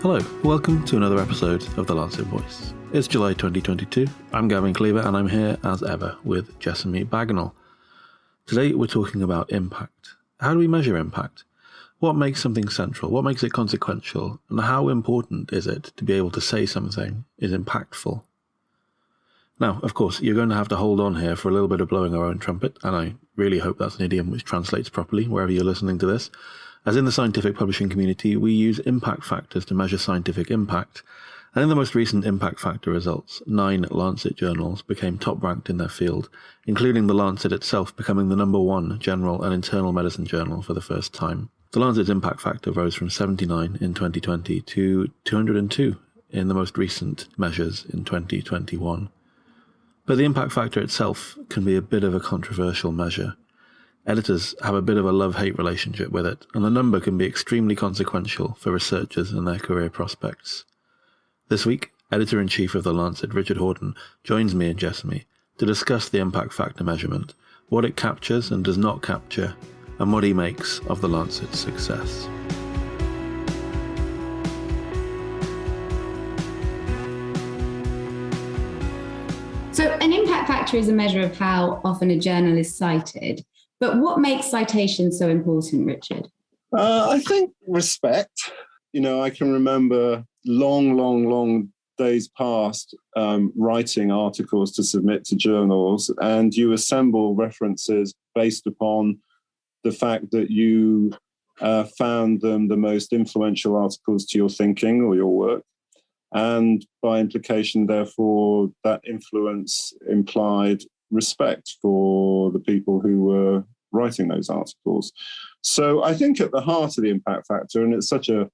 Hello, welcome to another episode of the Lancet Voice. It's July 2022. I'm Gavin Cleaver and I'm here as ever with Jessamy Bagenal. Today we're talking about impact. How do we measure impact? What makes something central? What makes it consequential? And how important is it to be able to say something is impactful? Now, of course, you're going to have to hold on here for a little bit of blowing our own trumpet, and I really hope that's an idiom which translates properly wherever you're listening to this. As in the scientific publishing community, we use impact factors to measure scientific impact, and in the most recent impact factor results, 9 Lancet journals became top-ranked in their field, including the Lancet itself becoming the #1 general and internal medicine journal for the first time. The Lancet's impact factor rose from 79 in 2020 to 202 in the most recent measures in 2021. But the impact factor itself can be a bit of a controversial measure. Editors have a bit of a love-hate relationship with it, and the number can be extremely consequential for researchers and their career prospects. This week, Editor-in-Chief of the Lancet, Richard Horton, joins me and Jessamy to discuss the impact factor measurement, what it captures and does not capture, and what he makes of the Lancet's success. So an impact factor is a measure of how often a journal is cited. But what makes citation so important, Richard? I think respect. I can remember long days past writing articles to submit to journals, and you assemble references based upon the fact that you found them the most influential articles to your thinking or your work. And by implication, therefore, that influence implied respect for the people who were writing those articles. So I think at the heart of the impact factor, and it's such a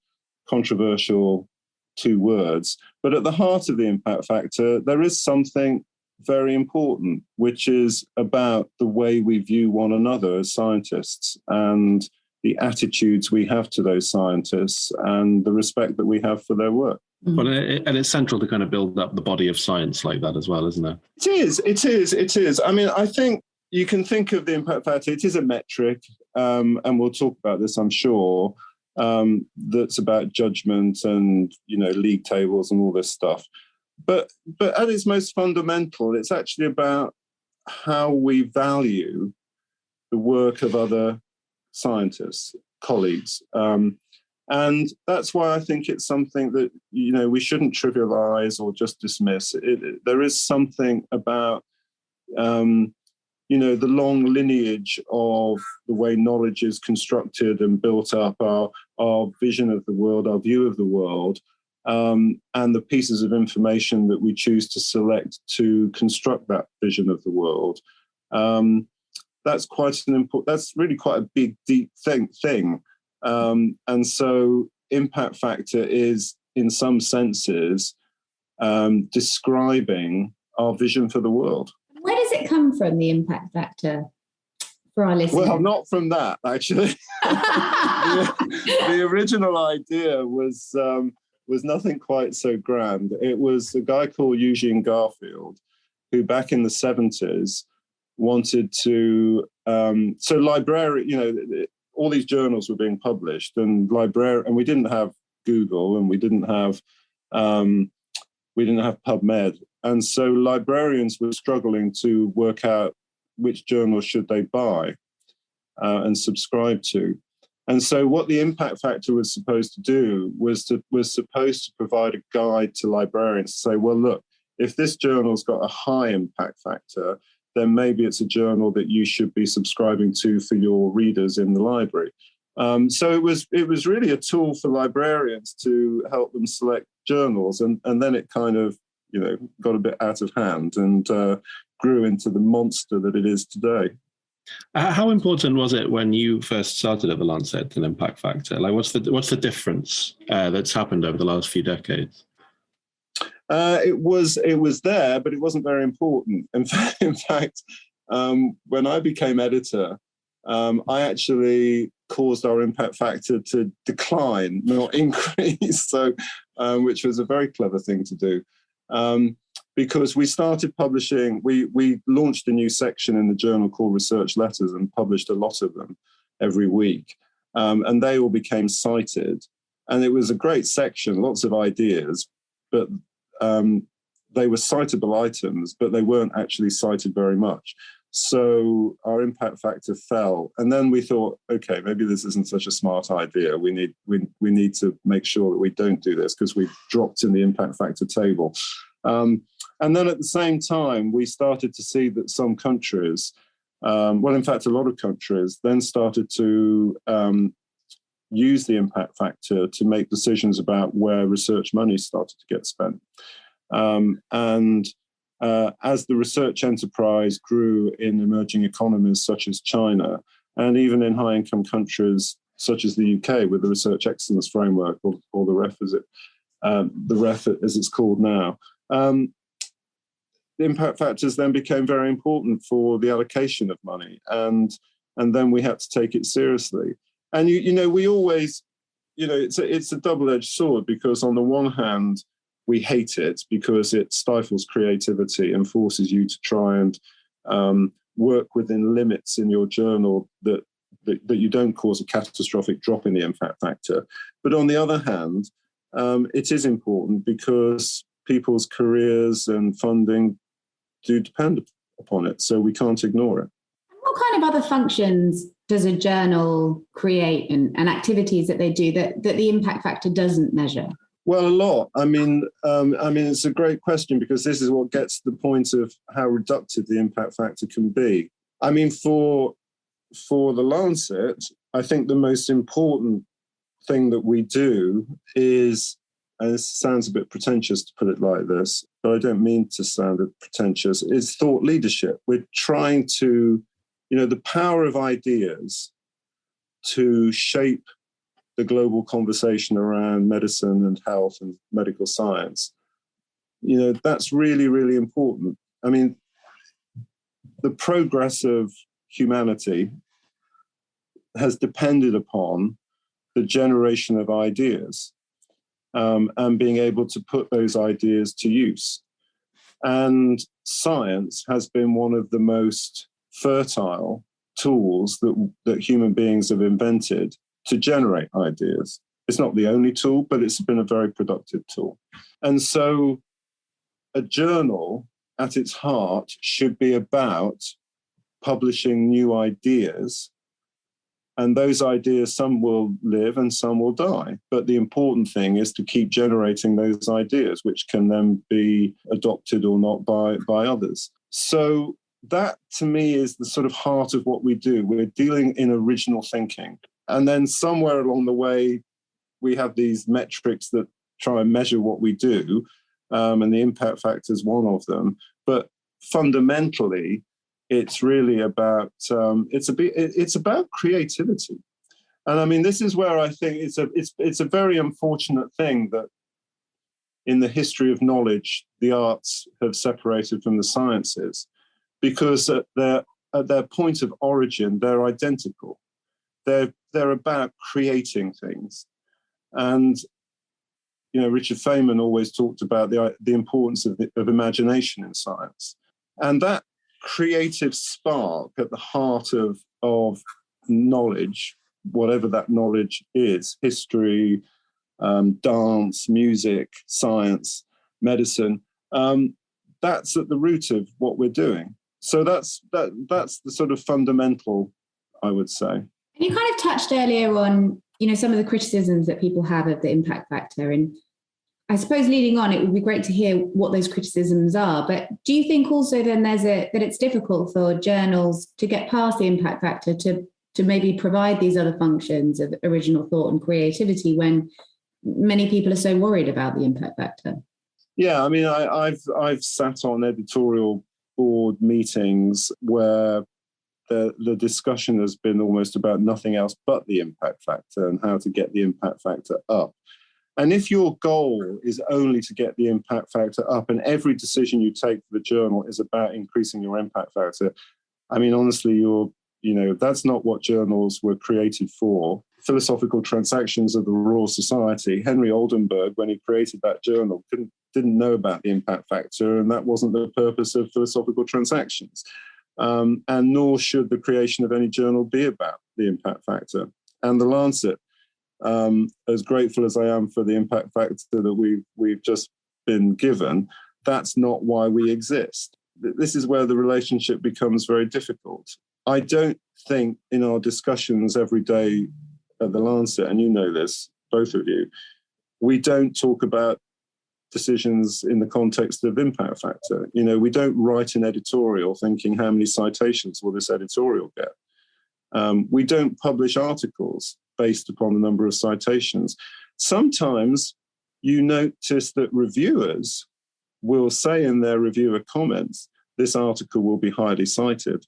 controversial 2 words, but at the heart of the impact factor, there is something very important, which is about the way we view one another as scientists and the attitudes we have to those scientists and the respect that we have for their work. But and it's central to kind of build up the body of science like that as well, isn't it? It is. I mean, I think you can think of the impact factor, it is a metric, and we'll talk about this, I'm sure, that's about judgment and, league tables and all this stuff. But at its most fundamental, it's actually about how we value the work of other scientists, colleagues. And that's why I think it's something that, we shouldn't trivialize or just dismiss. There is something about, the long lineage of the way knowledge is constructed and built up, our vision of the world, our view of the world, and the pieces of information that we choose to select to construct that vision of the world. That's really quite a big, deep thing. And so impact factor is, in some senses, describing our vision for the world. Where does it come from, the impact factor, for our listeners? Well, not from that, actually. the original idea was nothing quite so grand. It was a guy called Eugene Garfield, who back in the 70s wanted to... all these journals were being published, and we didn't have Google, and we didn't have PubMed, and so librarians were struggling to work out which journal should they buy and subscribe to. And so, what the impact factor was supposed to do was supposed to provide a guide to librarians to say, well, look, if this journal's got a high impact factor, then maybe it's a journal that you should be subscribing to for your readers in the library. So it was really a tool for librarians to help them select journals, and then it kind of got a bit out of hand and grew into the monster that it is today. How important was it when you first started at the Lancet, an impact factor? Like, what's the difference that's happened over the last few decades? It was there, but it wasn't very important. In fact, when I became editor, I actually caused our impact factor to decline, not increase. So, which was a very clever thing to do, because we started publishing. We launched a new section in the journal called Research Letters and published a lot of them every week, and they all became cited. And it was a great section, lots of ideas, but they were citable items, but they weren't actually cited very much. So our impact factor fell. And then we thought, okay, maybe this isn't such a smart idea. We need to make sure that we don't do this because we dropped in the impact factor table. And then at the same time, we started to see that some countries, in fact, a lot of countries then started to use the impact factor to make decisions about where research money started to get spent. As the research enterprise grew in emerging economies such as China, and even in high-income countries such as the UK with the Research Excellence Framework, or the REF as it's called now, the impact factors then became very important for the allocation of money, and then we had to take it seriously. And we always, it's a double-edged sword, because on the one hand, we hate it because it stifles creativity and forces you to try and work within limits in your journal that you don't cause a catastrophic drop in the impact factor. But on the other hand, it is important because people's careers and funding do depend upon it, so we can't ignore it. What kind of other functions does a journal create and activities that they do that the impact factor doesn't measure? Well, a lot. I mean, it's a great question, because this is what gets to the point of how reductive the impact factor can be. I mean, for the Lancet, I think the most important thing that we do is, and this sounds a bit pretentious to put it like this, but I don't mean to sound pretentious, is thought leadership. We're trying to, the power of ideas to shape the global conversation around medicine and health and medical science. That's really, really important. I mean, the progress of humanity has depended upon the generation of ideas and being able to put those ideas to use. And science has been one of the most fertile tools that human beings have invented to generate ideas. It's not the only tool, but it's been a very productive tool. And so a journal at its heart should be about publishing new ideas. And those ideas, some will live and some will die. But the important thing is to keep generating those ideas, which can then be adopted or not by others. So that, to me, is the sort of heart of what we do. We're dealing in original thinking. And then somewhere along the way, we have these metrics that try and measure what we do, and the impact factor is one of them. But fundamentally, it's really about it's about creativity. And I mean, this is where I think it's a very unfortunate thing that in the history of knowledge, the arts have separated from the sciences, because at their point of origin, they're identical. They're about creating things. And, Richard Feynman always talked about the importance of imagination in science. And that creative spark at the heart of knowledge, whatever that knowledge is, history, dance, music, science, medicine, that's at the root of what we're doing. So that's the sort of fundamental, I would say. You kind of touched earlier on, some of the criticisms that people have of the impact factor. And I suppose leading on, it would be great to hear what those criticisms are. But do you think also then that it's difficult for journals to get past the impact factor to maybe provide these other functions of original thought and creativity when many people are so worried about the impact factor? Yeah, I mean, I've sat on editorial board meetings where the discussion has been almost about nothing else but the impact factor and how to get the impact factor up. And if your goal is only to get the impact factor up, and every decision you take for the journal is about increasing your impact factor, I mean, honestly, that's not what journals were created for. Philosophical Transactions of the Royal Society, Henry Oldenburg, when he created that journal, didn't know about the impact factor, and that wasn't the purpose of Philosophical Transactions. And nor should the creation of any journal be about the impact factor. And the Lancet as grateful as I am for the impact factor that we've just been given, that's not why we exist. This is where the relationship becomes very difficult. I don't think in our discussions every day at the Lancet, and you know this, both of you, we don't talk about decisions in the context of impact factor. You know, we don't write an editorial thinking how many citations will this editorial get. We don't publish articles based upon the number of citations. Sometimes you notice that reviewers will say in their reviewer comments, this article will be highly cited.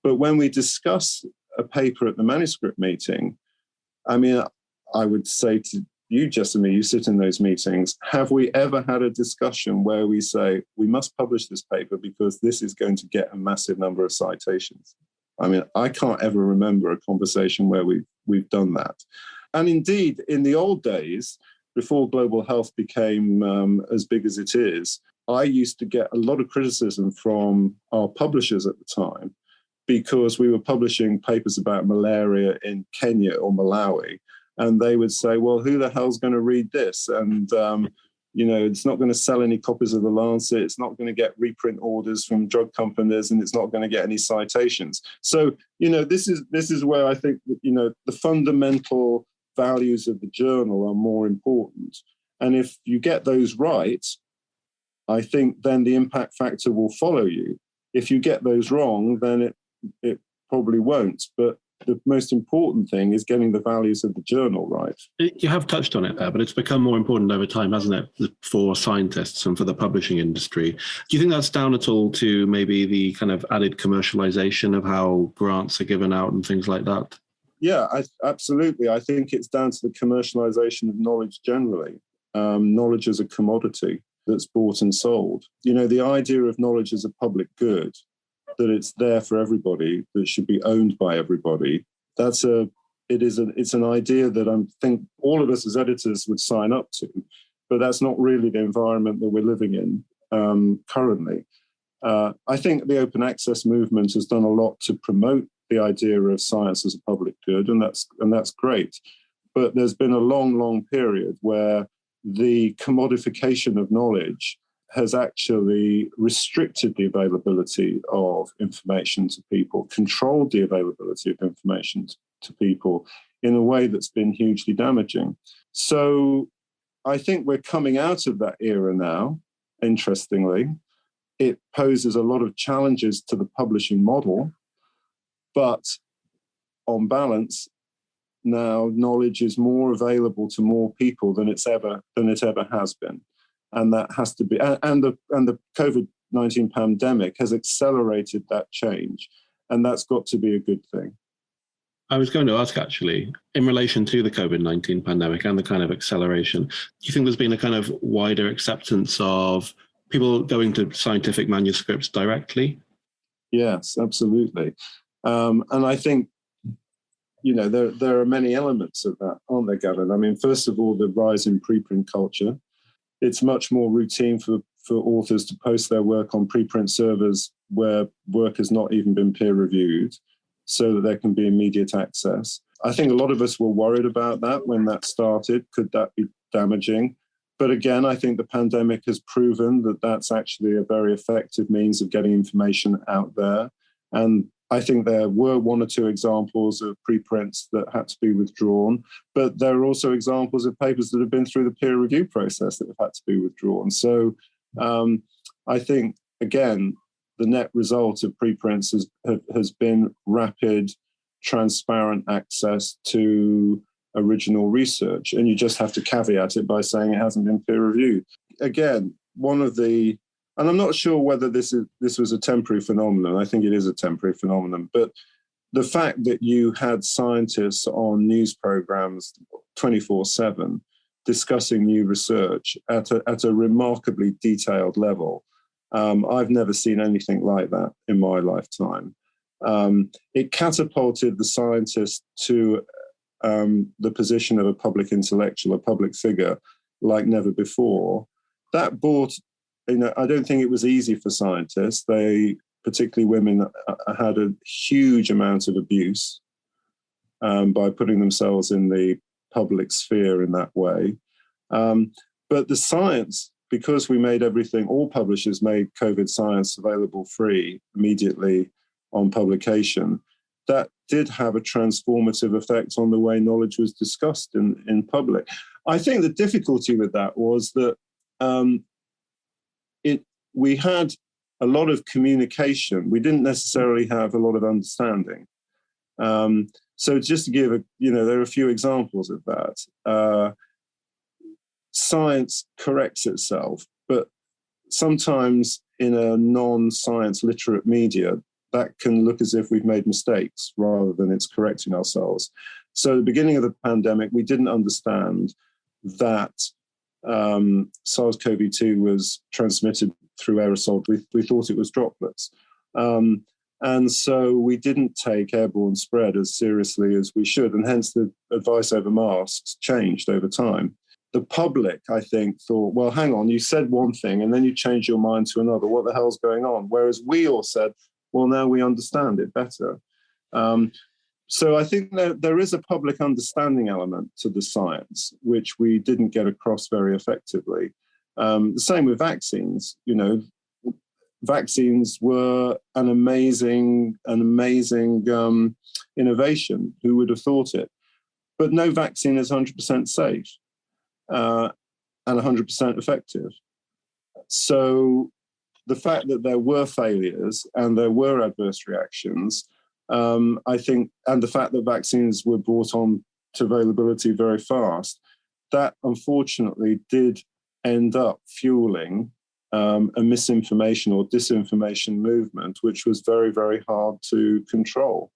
But when we discuss a paper at the manuscript meeting, I mean, I would say to you, Jessamy, you sit in those meetings, have we ever had a discussion where we say, we must publish this paper because this is going to get a massive number of citations? I mean, I can't ever remember a conversation where we've done that. And indeed, in the old days, before global health became as big as it is, I used to get a lot of criticism from our publishers at the time because we were publishing papers about malaria in Kenya or Malawi. And they would say, well, who the hell's going to read this? And, you know, it's not going to sell any copies of the Lancet. It's not going to get reprint orders from drug companies, and it's not going to get any citations. So, you know, this is where I think that, you know, the fundamental values of the journal are more important. And if you get those right, I think then the impact factor will follow you. If you get those wrong, then it probably won't. But the most important thing is getting the values of the journal right. You have touched on it there, but it's become more important over time, hasn't it, for scientists and for the publishing industry. Do you think that's down at all to maybe the kind of added commercialization of how grants are given out and things like that? Yeah, absolutely. I think it's down to the commercialization of knowledge generally. Knowledge as a commodity that's bought and sold. You know, the idea of knowledge as a public good, that it's there for everybody, that it should be owned by everybody. It's an idea that I think all of us as editors would sign up to, but that's not really the environment that we're living in currently. I think the open access movement has done a lot to promote the idea of science as a public good, and that's great. But there's been a long, long period where the commodification of knowledge has actually restricted the availability of information to people, controlled the availability of information to people in a way that's been hugely damaging. So I think we're coming out of that era now, interestingly. It poses a lot of challenges to the publishing model, but on balance, now knowledge is more available to more people than it ever has been. And that has to be, and the COVID-19 pandemic has accelerated that change. And that's got to be a good thing. I was going to ask, actually, in relation to the COVID-19 pandemic and the kind of acceleration, do you think there's been a kind of wider acceptance of people going to scientific manuscripts directly? Yes, absolutely. And I think, you know, there are many elements of that, aren't there, Gavin? I mean, first of all, the rise in preprint culture. It's much more routine for authors to post their work on preprint servers where work has not even been peer reviewed so that there can be immediate access. I think a lot of us were worried about that when that started. Could that be damaging? But again, I think the pandemic has proven that that's actually a very effective means of getting information out there. And I think there were one or two examples of preprints that had to be withdrawn, but there are also examples of papers that have been through the peer review process that have had to be withdrawn. So I think, again, the net result of preprints has been rapid, transparent access to original research. And you just have to caveat it by saying it hasn't been peer reviewed. Again, and I'm not sure whether this was a temporary phenomenon. I think it is a temporary phenomenon. But the fact that you had scientists on news programs 24/7 discussing new research at a remarkably detailed level, I've never seen anything like that in my lifetime. It catapulted the scientist to the position of a public intellectual, a public figure, like never before. That brought, you know, I don't think it was easy for scientists. They, particularly women, had a huge amount of abuse by putting themselves in the public sphere in that way. But the science, because we made everything, all publishers made COVID science available free immediately on publication, that did have a transformative effect on the way knowledge was discussed in public. I think the difficulty with that was that we had a lot of communication. We didn't necessarily have a lot of understanding. So just to give there are a few examples of that. Science corrects itself, but sometimes in a non-science literate media, that can look as if we've made mistakes rather than it's correcting ourselves. So at the beginning of the pandemic, we didn't understand that SARS-CoV-2 was transmitted through aerosol. We thought it was droplets. And so we didn't take airborne spread as seriously as we should, and hence the advice over masks changed over time. The public, I think, thought, well, hang on, you said one thing and then you changed your mind to another. What the hell's going on? Whereas we all said, well, now we understand it better. So I think there is a public understanding element to the science, which we didn't get across very effectively. The same with vaccines. Vaccines were an amazing innovation. Who would have thought it? But no vaccine is 100% safe and 100% effective. So the fact that there were failures and there were adverse reactions, I think, and the fact that vaccines were brought on to availability very fast, that unfortunately did end up fueling a misinformation or disinformation movement, which was very, very hard to control.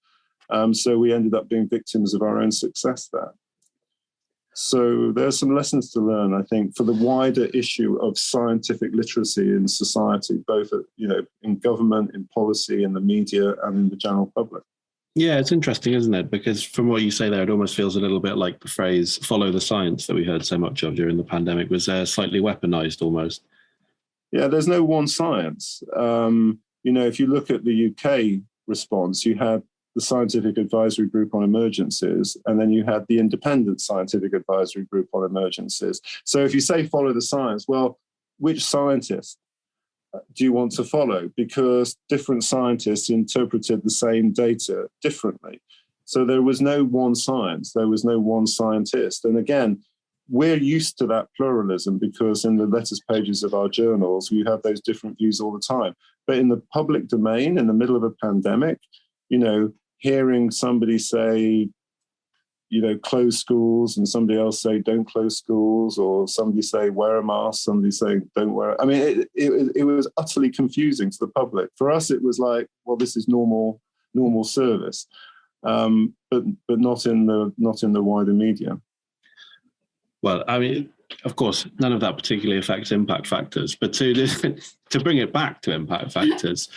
So we ended up being victims of our own success there. So there are some lessons to learn, I think, for the wider issue of scientific literacy in society, both in government, in policy, in the media, and in the general public. Yeah, it's interesting, isn't it? Because from what you say there, it almost feels a little bit like the phrase "follow the science" that we heard so much of during the pandemic was slightly weaponized almost. Yeah, there's no one science. If you look at the UK response, you had the Scientific Advisory Group on Emergencies, and then you had the Independent Scientific Advisory Group on Emergencies. So if you say follow the science, well, which scientist do you want to follow? Because different scientists interpreted the same data differently. So there was no one science, there was no one scientist. And again, we're used to that pluralism because in the letters pages of our journals, we have those different views all the time. But in the public domain, in the middle of a pandemic, hearing somebody say, close schools, and somebody else say, don't close schools, or somebody say, wear a mask, somebody say, don't wear it. I mean, it was utterly confusing to the public. For us, it was like, well, this is normal service, but not in the wider media. Well, I mean, of course, none of that particularly affects impact factors, but to bring it back to impact factors,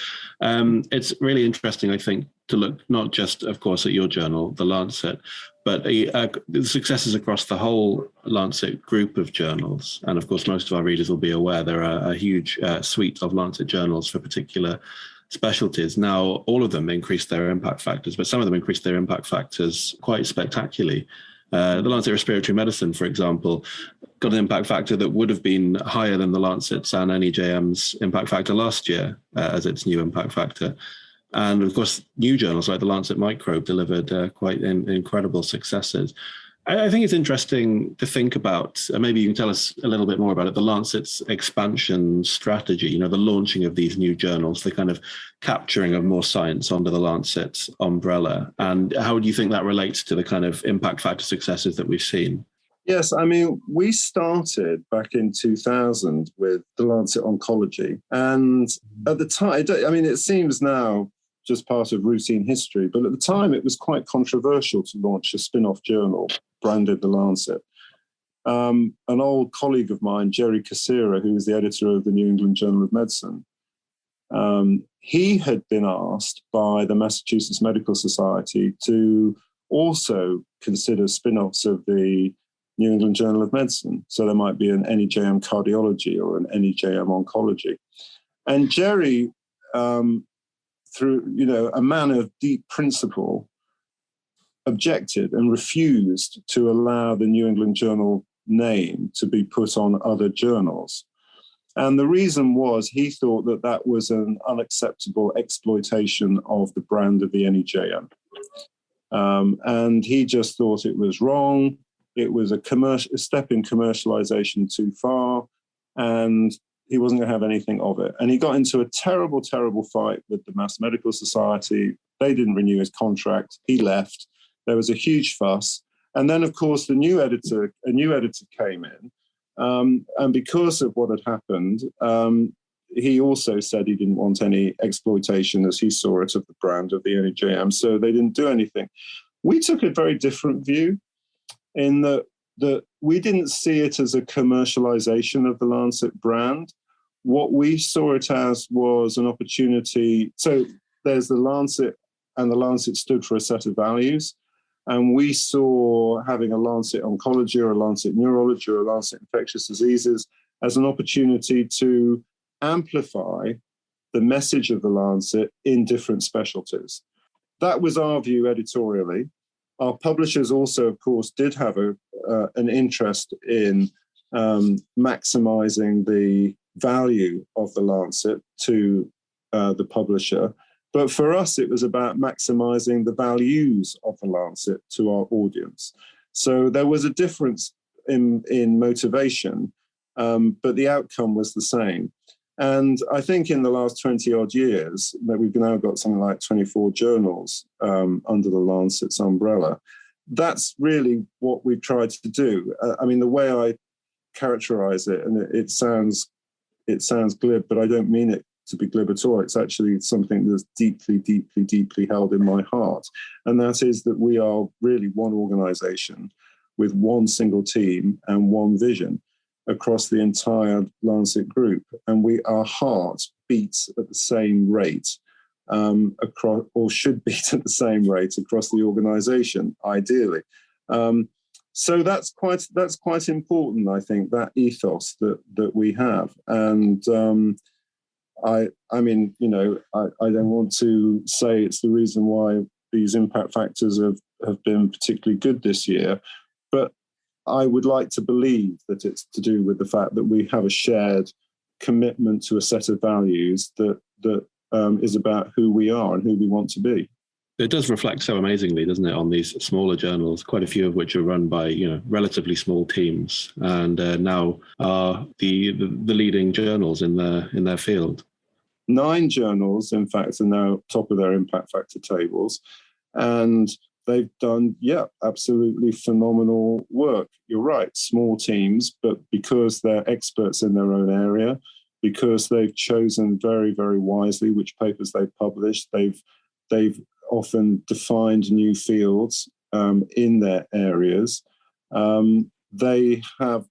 it's really interesting, I think, to look not just, of course, at your journal, the Lancet, but the successes across the whole Lancet group of journals. And of course, most of our readers will be aware there are a huge suite of Lancet journals for particular specialties. Now, all of them increased their impact factors, but some of them increased their impact factors quite spectacularly. The Lancet Respiratory Medicine, for example, got an impact factor that would have been higher than the Lancet's and NEJM's impact factor last year as its new impact factor. And of course, new journals like the Lancet Microbe delivered quite incredible successes. I think it's interesting to think about, maybe you can tell us a little bit more about it, the Lancet's expansion strategy, the launching of these new journals, the kind of capturing of more science under the Lancet umbrella. And how do you think that relates to the kind of impact factor successes that we've seen? Yes, I mean, we started back in 2000 with the Lancet Oncology. And at the time, it seems now just part of routine history, but at the time it was quite controversial to launch a spin-off journal branded The Lancet. An old colleague of mine, Jerry Cassira, who was the editor of the New England Journal of Medicine, he had been asked by the Massachusetts Medical Society to also consider spin-offs of the New England Journal of Medicine. So there might be an NEJM Cardiology or an NEJM Oncology. And Jerry, through a man of deep principle, objected and refused to allow the New England Journal name to be put on other journals. And the reason was he thought that that was an unacceptable exploitation of the brand of the NEJM. And he just thought it was wrong. It was a step in commercialization too far, and he wasn't going to have anything of it. And he got into a terrible, terrible fight with the Mass Medical Society. They didn't renew his contract. He left. There was a huge fuss. And then, of course, a new editor came in. And because of what had happened, he also said he didn't want any exploitation, as he saw it, of the brand of the NEJM. So they didn't do anything. We took a very different view in that we didn't see it as a commercialization of the Lancet brand. What we saw it as was an opportunity. So there's the Lancet, and the Lancet stood for a set of values. And we saw having a Lancet Oncology or a Lancet Neurology or a Lancet Infectious Diseases as an opportunity to amplify the message of the Lancet in different specialties. That was our view editorially. Our publishers also, of course, did have an interest in maximizing the value of the Lancet to the publisher. But for us, it was about maximizing the values of the Lancet to our audience. So there was a difference in motivation, but the outcome was the same. And I think in the last 20 odd years, that we've now got something like 24 journals under the Lancet's umbrella. That's really what we've tried to do. I mean, the way I characterize it, and it sounds glib, but I don't mean it to be glib at all. It's actually something that's deeply, deeply, deeply held in my heart. And that is that we are really one organization with one single team and one vision across the entire Lancet Group. And our heart beats at the same rate across, or should beat at the same rate across the organization, ideally. So that's quite important, I think, that ethos that we have. And I mean, you know, I don't want to say it's the reason why these impact factors have been particularly good this year, but I would like to believe that it's to do with the fact that we have a shared commitment to a set of values that is about who we are and who we want to be. It does reflect so amazingly, doesn't it, on these smaller journals, quite a few of which are run by, you know, relatively small teams, and now are the leading journals in their field. 9 journals, in fact, are now top of their impact factor tables, and they've done, absolutely phenomenal work. You're right, small teams, but because they're experts in their own area, because they've chosen very, very wisely which papers they've published, they've often defined new fields in their areas. They have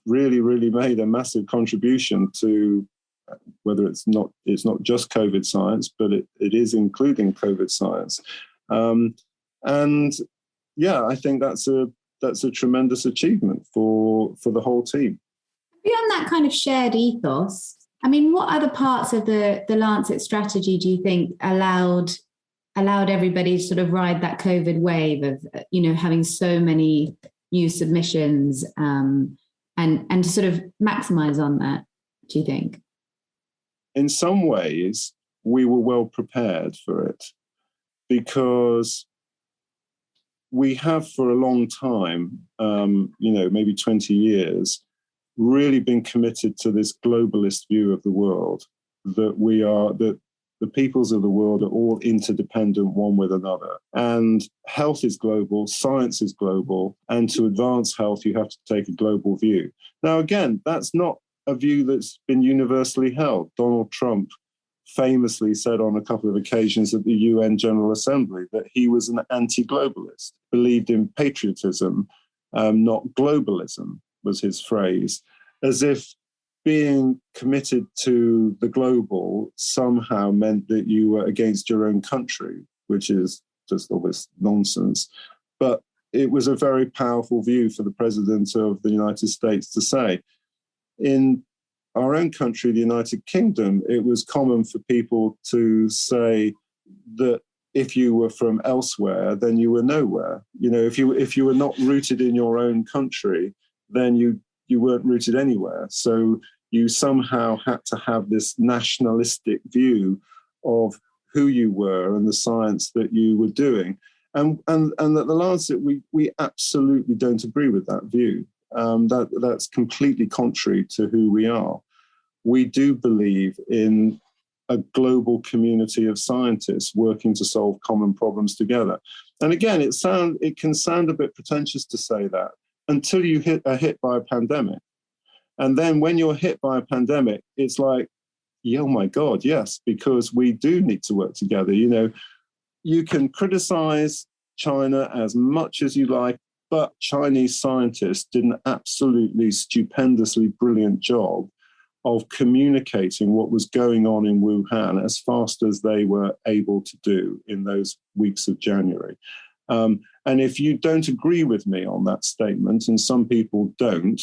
really, really made a massive contribution to whether it's not just COVID science, but it is including COVID science. And I think that's a tremendous achievement for the whole team. Beyond that kind of shared ethos, I mean, what other parts of the Lancet strategy do you think allowed everybody to sort of ride that COVID wave of, you know, having so many new submissions and to sort of maximize on that, do you think? In some ways, we were well prepared for it because we have for a long time, maybe 20 years, really been committed to this globalist view of the world, that the peoples of the world are all interdependent one with another. And health is global, science is global, and to advance health, you have to take a global view. Now, again, that's not a view that's been universally held. Donald Trump famously said on a couple of occasions at the UN General Assembly that he was an anti-globalist, believed in patriotism, not globalism, was his phrase, as if being committed to the global somehow meant that you were against your own country, which is just all this nonsense. But it was a very powerful view for the President of the United States to say. In our own country, the United Kingdom, it was common for people to say that if you were from elsewhere, then you were nowhere. You know, if you were not rooted in your own country, then you weren't rooted anywhere. So you somehow had to have this nationalistic view of who you were and the science that you were doing. And at the Lancet, we absolutely don't agree with that view. That's completely contrary to who we are. We do believe in a global community of scientists working to solve common problems together. And again, it can sound a bit pretentious to say that until you are hit by a pandemic. And then when you're hit by a pandemic, it's like, oh my God, yes, because we do need to work together. You know, you can criticize China as much as you like, but Chinese scientists did an absolutely stupendously brilliant job of communicating what was going on in Wuhan as fast as they were able to do in those weeks of January. And if you don't agree with me on that statement, and some people don't,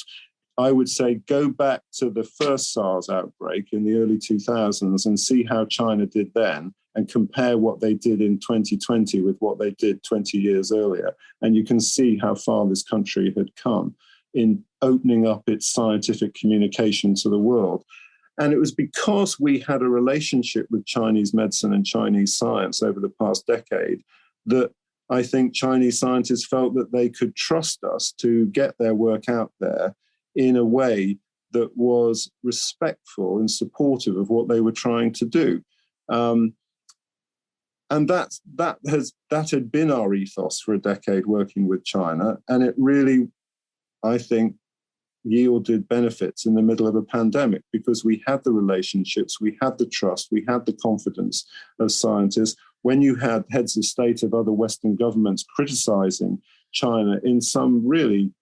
I would say go back to the first SARS outbreak in the early 2000s and see how China did then, and compare what they did in 2020 with what they did 20 years earlier. And you can see how far this country had come in opening up its scientific communication to the world. And it was because we had a relationship with Chinese medicine and Chinese science over the past decade that I think Chinese scientists felt that they could trust us to get their work out there in a way that was respectful and supportive of what they were trying to do. And that had been our ethos for a decade working with China. And it really, I think, yielded benefits in the middle of a pandemic because we had the relationships, we had the trust, we had the confidence of scientists. When you had heads of state of other Western governments criticizing China in some really,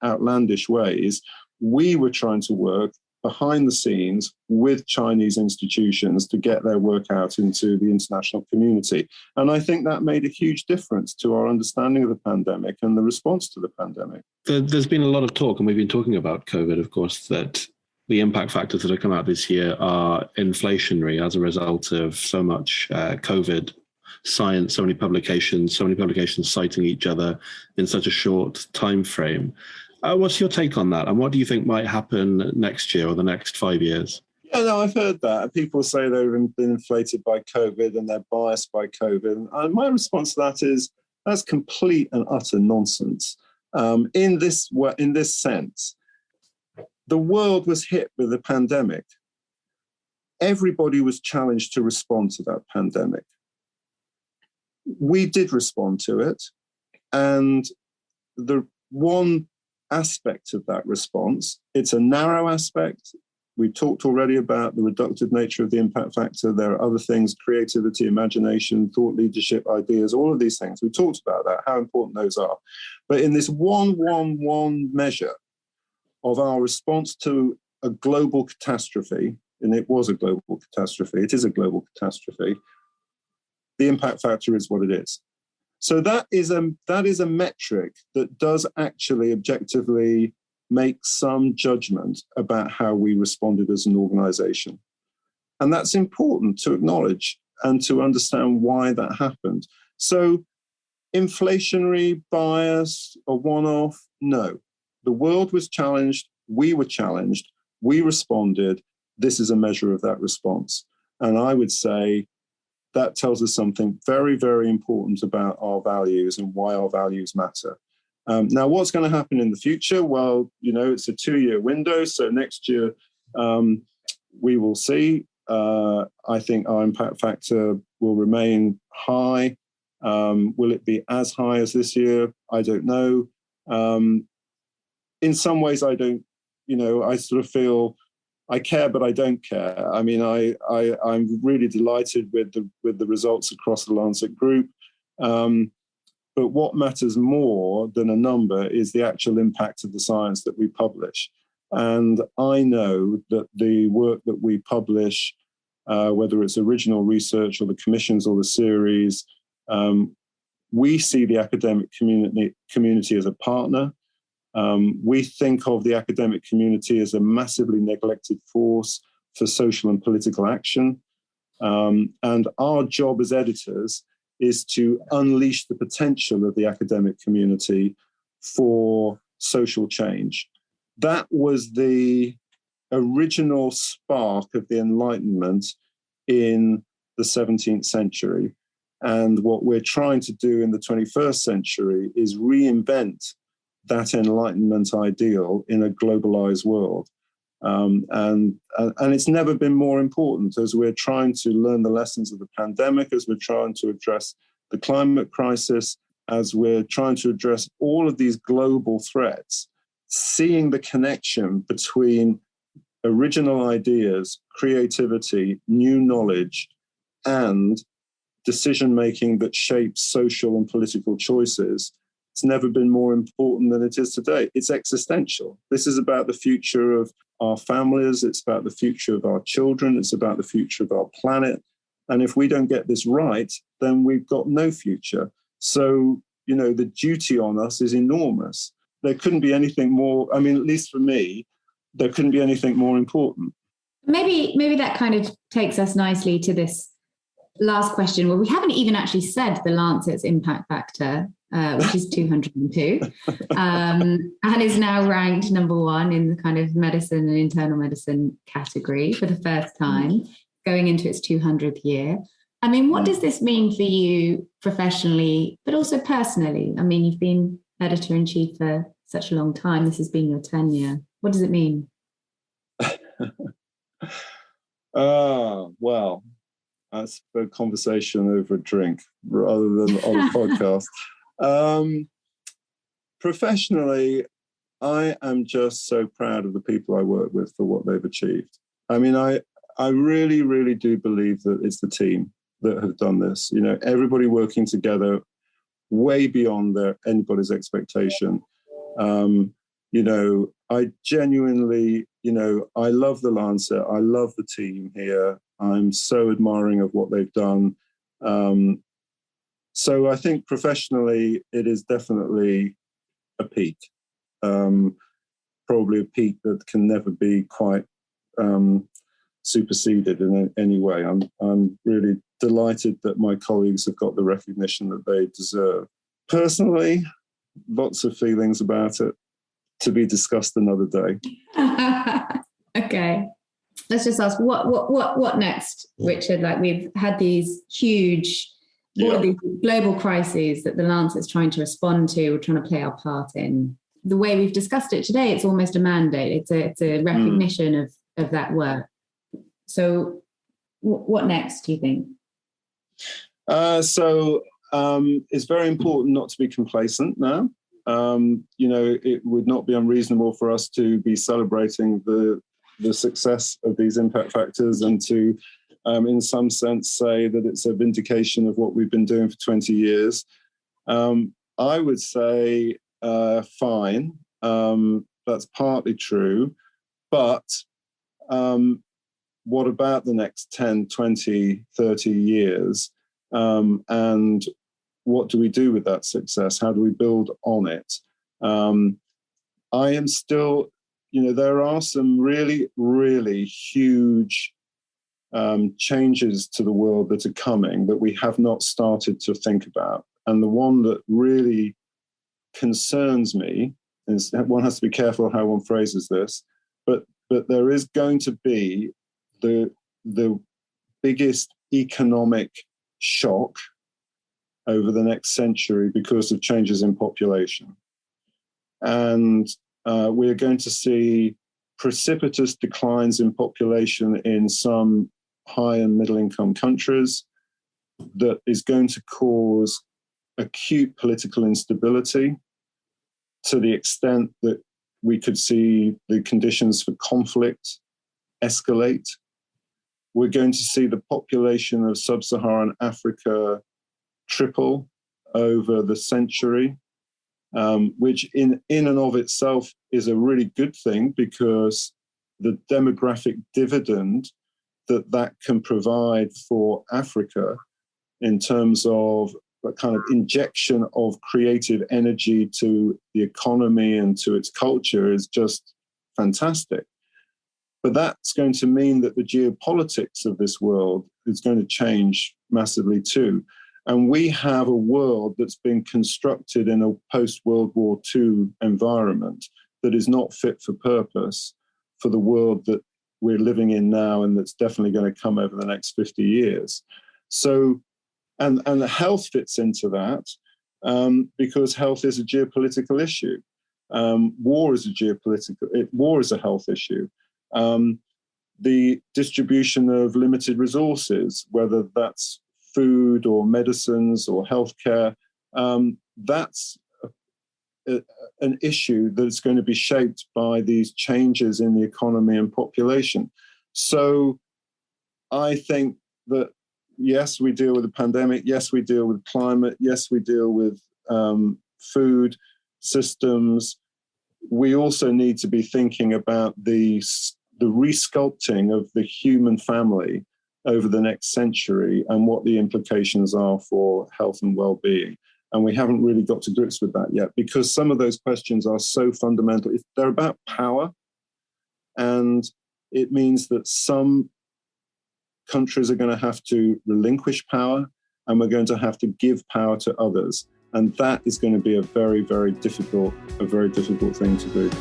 outlandish ways, we were trying to work behind the scenes with Chinese institutions to get their work out into the international community. And I think that made a huge difference to our understanding of the pandemic and the response to the pandemic. There's been a lot of talk, and we've been talking about COVID, of course, that the impact factors that have come out this year are inflationary as a result of so much COVID science, so many publications citing each other in such a short time frame. What's your take on that? And what do you think might happen next year or the next 5 years? Yeah, no, I've heard that. People say they've been inflated by COVID and they're biased by COVID. And my response to that is that's complete and utter nonsense. In this sense, the world was hit with a pandemic. Everybody was challenged to respond to that pandemic. We did respond to it. And the one aspect of that response, it's a narrow aspect. We talked already about the reductive nature of the impact factor. There are other things, creativity, imagination, thought leadership, ideas, all of these things. We talked about that, how important those are. But in this one measure of our response to a global catastrophe, and it was a global catastrophe, it is a global catastrophe, the impact factor is what it is. So that is a metric that does actually objectively make some judgment about how we responded as an organization. And that's important to acknowledge and to understand why that happened. So inflationary bias, a one-off, no. The world was challenged, we were challenged, we responded. This is a measure of that response. And I would say that tells us something very, very important about our values and why our values matter. Now, what's going to happen in the future? Well, it's a 2-year window. So next year, we will see. I think our impact factor will remain high. Will it be as high as this year? I don't know. In some ways, I don't, I sort of feel I care, but I don't care. I mean, I'm really delighted with the results across the Lancet Group. But what matters more than a number is the actual impact of the science that we publish. And I know that the work that we publish, whether it's original research or the commissions or the series, we see the academic community as a partner. We think of the academic community as a massively neglected force for social and political action. And our job as editors is to unleash the potential of the academic community for social change. That was the original spark of the Enlightenment in the 17th century. And what we're trying to do in the 21st century is reinvent that Enlightenment ideal in a globalized world. And it's never been more important as we're trying to learn the lessons of the pandemic, as we're trying to address the climate crisis, as we're trying to address all of these global threats, seeing the connection between original ideas, creativity, new knowledge, and decision-making that shapes social and political choices. It's never been more important than it is today. It's existential. This is about the future of our families. It's about the future of our children. It's about the future of our planet. And if we don't get this right, then we've got no future. So, the duty on us is enormous. There couldn't be anything more, at least for me, there couldn't be anything more important. Maybe that kind of takes us nicely to this last question. Well, we haven't even actually said the Lancet's impact factor, which is 202, and is now ranked number 1 in the kind of medicine and internal medicine category for the first time, going into its 200th year. What does this mean for you professionally, but also personally? You've been editor-in-chief for such a long time. This has been your tenure. What does it mean? Well, that's a conversation over a drink rather than on a podcast. Professionally, I am just so proud of the people I work with for what they've achieved. I really, really do believe that it's the team that have done this. Everybody working together way beyond anybody's expectation. I genuinely, I love the Lancet. I love the team here. I'm so admiring of what they've done. So I think professionally, it is definitely a peak. Probably a peak that can never be quite superseded in any way. I'm really delighted that my colleagues have got the recognition that they deserve. Personally, lots of feelings about it, to be discussed another day. Okay. Let's just ask, what next, Richard? We've had these huge, all of these global crises that the Lancet's trying to respond to, we're trying to play our part in. The way we've discussed it today, it's almost a mandate. It's a recognition of that work. So what next, do you think? It's very important not to be complacent now. It would not be unreasonable for us to be celebrating the success of these impact factors and to, in some sense, say that it's a vindication of what we've been doing for 20 years. I would say, fine, that's partly true, but what about the next 10, 20, 30 years? And what do we do with that success? How do we build on it? I am still, there are some really, really huge changes to the world that are coming that we have not started to think about. And the one that really concerns me is, one has to be careful how one phrases this, but there is going to be the biggest economic shock over the next century because of changes in population. And we're going to see precipitous declines in population in some high and middle income countries that is going to cause acute political instability to the extent that we could see the conditions for conflict escalate. We're going to see the population of sub-Saharan Africa triple over the century, which in and of itself is a really good thing, because the demographic dividend that can provide for Africa in terms of a kind of injection of creative energy to the economy and to its culture is just fantastic. But that's going to mean that the geopolitics of this world is going to change massively too. And we have a world that's been constructed in a post-World War II environment that is not fit for purpose for the world that we're living in now, and that's definitely going to come over the next 50 years. So, and the health fits into that because health is a geopolitical issue. War is a health issue. The distribution of limited resources, whether that's food or medicines or healthcare, that's an issue that's going to be shaped by these changes in the economy and population. So I think that, yes, we deal with the pandemic. Yes, we deal with climate. Yes, we deal with food systems. We also need to be thinking about the resculpting of the human family over the next century and what the implications are for health and well-being. And we haven't really got to grips with that yet because some of those questions are so fundamental. They're about power, and it means that some countries are going to have to relinquish power, and we're going to have to give power to others. And that is going to be a very, very difficult thing to do.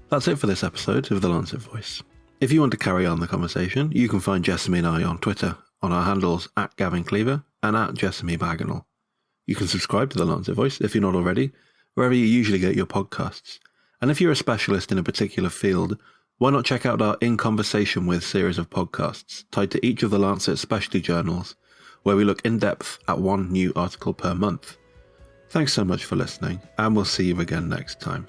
That's it for this episode of the Lancet Voice. If you want to carry on the conversation, you can find Jessamy and I on Twitter on our handles @Gavin Cleaver and @Jessamy Bagenal. You can subscribe to the Lancet Voice if you're not already, wherever you usually get your podcasts. And if you're a specialist in a particular field, why not check out our In Conversation With series of podcasts tied to each of the Lancet specialty journals, where we look in depth at one new article per month. Thanks so much for listening, and we'll see you again next time.